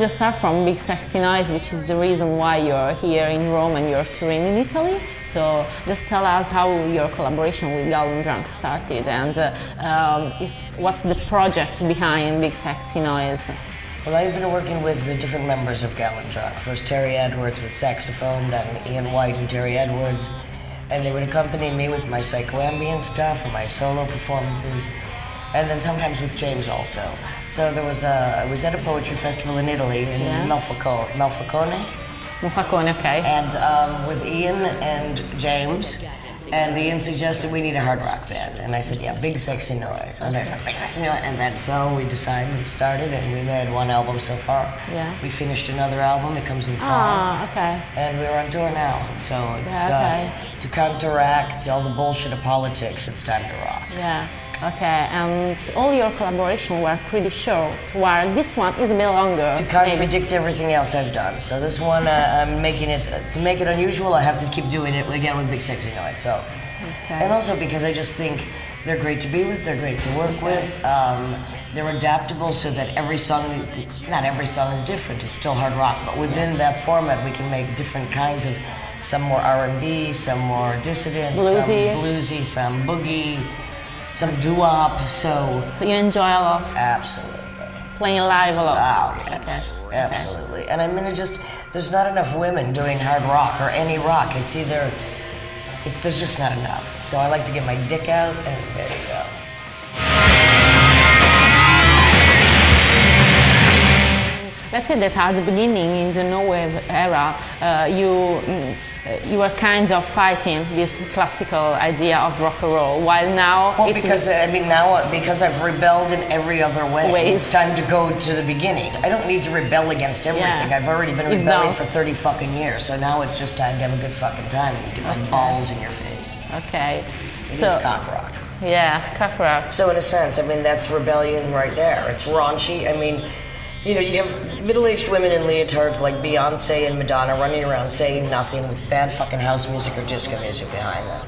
just are from Big Sexy Noise, which is the reason why you're here in Rome and you're touring in Italy. So just tell us how your collaboration with Gallo Drunk started and what's the project behind Big Sexy Noise. Well, I've been working with the different members of Gallo Drunk. First Terry Edwards with saxophone, then Ian White and Terry Edwards. And they would accompany me with my psychoambient stuff or my solo performances. And then sometimes with James also. So there was I was at a poetry festival in Italy, in Monfalcone, okay. And with Ian and James. And Ian suggested we need a hard rock band. And I said, yeah, Big Sexy Noise. And I said, Big Sexy Noise. And then so we decided, we started, and we made one album so far. Yeah. We finished another album, it comes in fall. Ah, okay. And we're on tour now. So it's to counteract all the bullshit of politics, it's time to rock. Yeah. Okay, and all your collaborations were pretty short, while this one is a bit longer. To contradict everything else I've done. So this one, I'm making it, to make it unusual, I have to keep doing it again with Big Sexy Noise. So, and also because I just think they're great to be with, they're great to work with. They're adaptable so that every song, not every song is different, it's still hard rock, but within that format we can make different kinds of, some more R&B, some more dissident, bluesy. Some bluesy, some boogie, some doo-wop, so you enjoy a lot? Absolutely. Playing live a lot? Oh, yes, absolutely. And I mean, there's not enough women doing hard rock, or any rock. It's either, there's just not enough. So I like to get my dick out, and there you go. Let's say that at the beginning, in the no wave era, you were kind of fighting this classical idea of rock and roll, while now well, because I've rebelled in every other way. It's time to go to the beginning. I don't need to rebel against everything. I've already been rebelling for 30 fucking years, so now it's just time to have a good fucking time and get my balls in your face. Okay. It is cock rock. Yeah, cock rock. So in a sense, I mean, that's rebellion right there. It's raunchy. I mean, you know, you have middle-aged women in leotards like Beyonce and Madonna running around saying nothing with bad fucking house music or disco music behind them.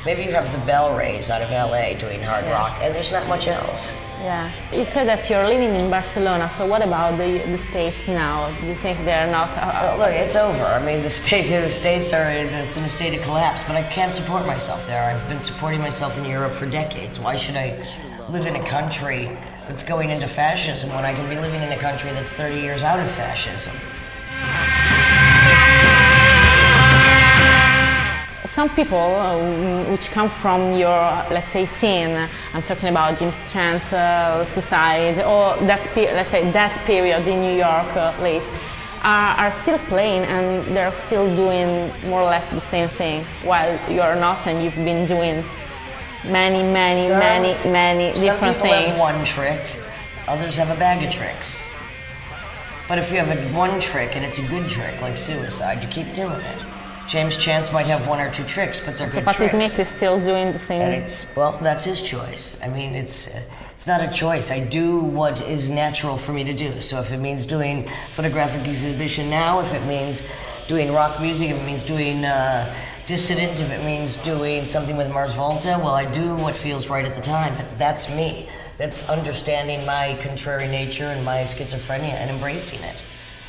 Maybe you have the Bell Rays out of LA doing hard rock, and there's not much else. Yeah. You said that you're living in Barcelona, so what about the States now? Do you think they're not... Look, it's over. I mean, the States are it's in a state of collapse, but I can't support myself there. I've been supporting myself in Europe for decades. Why should I live in a country that's going into fascism when I can be living in a country that's 30 years out of fascism? Some people which come from your, let's say, scene, I'm talking about James Chance, Suicide, or let's say that period in New York late, are still playing and they're still doing more or less the same thing, while you're not, and you've been doing many different things. Some people have one trick, others have a bag of tricks. But if you have one trick and it's a good trick, like Suicide, you keep doing it. James Chance might have one or two tricks, but they're good tricks. So Patti Smith is still doing the same? And well, that's his choice. I mean, it's not a choice. I do what is natural for me to do. So if it means doing photographic exhibition now, if it means doing rock music, if it means doing dissident, if it means doing something with Mars Volta, well, I do what feels right at the time. But that's me. That's understanding my contrary nature and my schizophrenia and embracing it.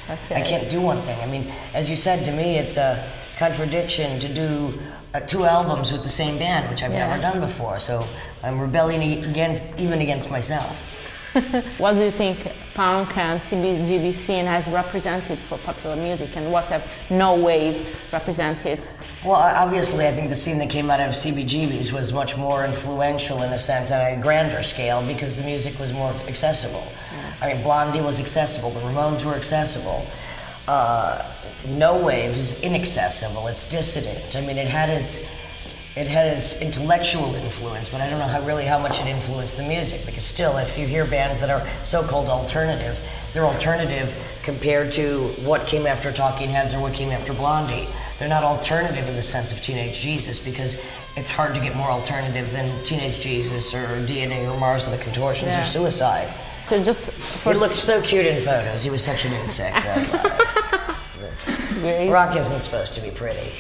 Okay. I can't do one thing. I mean, as you said, to me, it's a contradiction to do 2 albums with the same band, which I've never done before. So I'm rebelling even against myself. What do you think punk and CBGB scene has represented for popular music, and what have no wave represented? Well, obviously, I think the scene that came out of CBGBs was much more influential in a sense on a grander scale because the music was more accessible. Yeah. I mean, Blondie was accessible, the Ramones were accessible. No Wave is inaccessible, it's dissident. I mean, it had its intellectual influence, but I don't know how much it influenced the music, because still, if you hear bands that are so-called alternative, they're alternative compared to what came after Talking Heads or what came after Blondie. They're not alternative in the sense of Teenage Jesus, because it's hard to get more alternative than Teenage Jesus or DNA or Mars of the Contortions or Suicide. So he looked so cute in photos. He was such an insect. Rock isn't supposed to be pretty,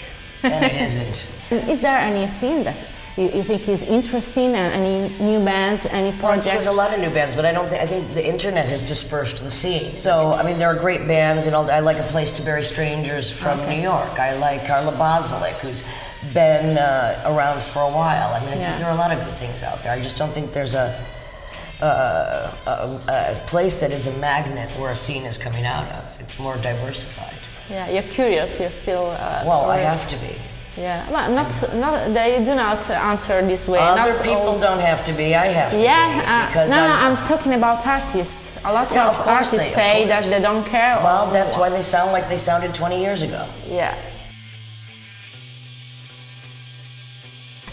and it isn't. Is there any scene that you think is interesting, and any new bands, any projects? There's a lot of new bands, but I think the internet has dispersed the scene. So, I mean, there are great bands, and I like A Place to Bury Strangers from New York. I like Carla Bozelic, who's been around for a while. I mean, I think there are a lot of good things out there. I just don't think there's a place that is a magnet where a scene is coming out of. It's more diversified. Yeah, you're curious. You're still. Well, I have to be. Yeah, well, not they do not answer this way. Other people don't have to be. I have to be. Because no, I'm talking about artists. A lot of artists say that they don't care. Well, that's why they sound like they sounded 20 years ago. Yeah.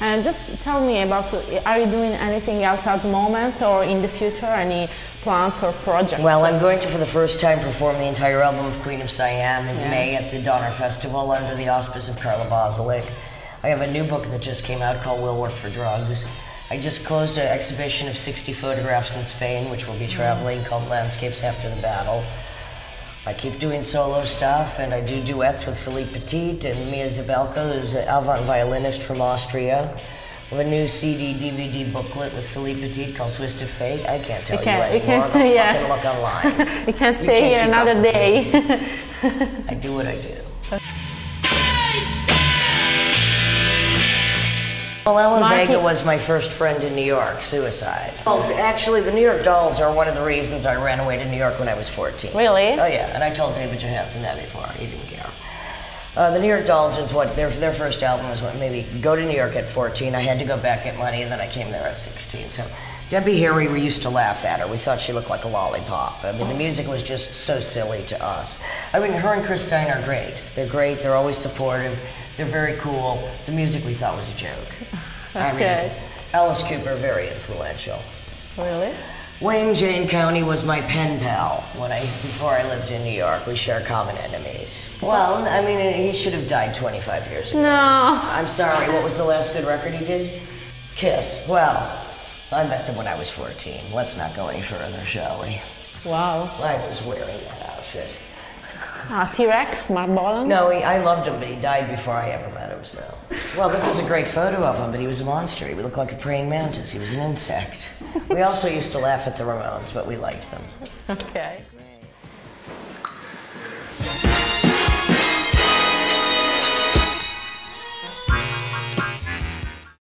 And just tell me about, are you doing anything else at the moment or in the future, any plans or projects? Well, I'm going to, for the first time, perform the entire album of Queen of Siam in May at the Donner Festival under the auspice of Carla Bozelic. I have a new book that just came out called Will Work for Drugs. I just closed an exhibition of 60 photographs in Spain, which will be traveling, called Landscapes After the Battle. I keep doing solo stuff, and I do duets with Philippe Petit and Mia Zabelka, who's an avant violinist from Austria. We have a new CD, DVD booklet with Philippe Petit called Twist of Fate. I can't tell you anymore. Go fucking look online. You can't stay here another day. I do what I do. Well, Ellen Vega was my first friend in New York, suicide. Well, actually, the New York Dolls are one of the reasons I ran away to New York when I was 14. Really? Oh, yeah, and I told David Johansen that before. He didn't care. The New York Dolls is what, their first album was what, maybe go to New York at 14. I had to go back, get money, and then I came there at 16. So Debbie Harry, we used to laugh at her. We thought she looked like a lollipop. I mean, the music was just so silly to us. I mean, her and Chris Stein are great. They're great, they're always supportive, they're very cool. The music we thought was a joke. I mean, Alice Cooper, very influential. Really? Wayne Jane County was my pen pal before I lived in New York. We share common enemies. Well, I mean, he should have died 25 years ago. No. I'm sorry, what was the last good record he did? Kiss. Well, I met them when I was 14. Let's not go any further, shall we? Wow. I was wearing that outfit. T-Rex, Mark Bolan? No, I loved him, but he died before I ever met him, so. Well, this is a great photo of him, but he was a monster. He looked like a praying mantis. He was an insect. We also used to laugh at the Ramones, but we liked them. Okay.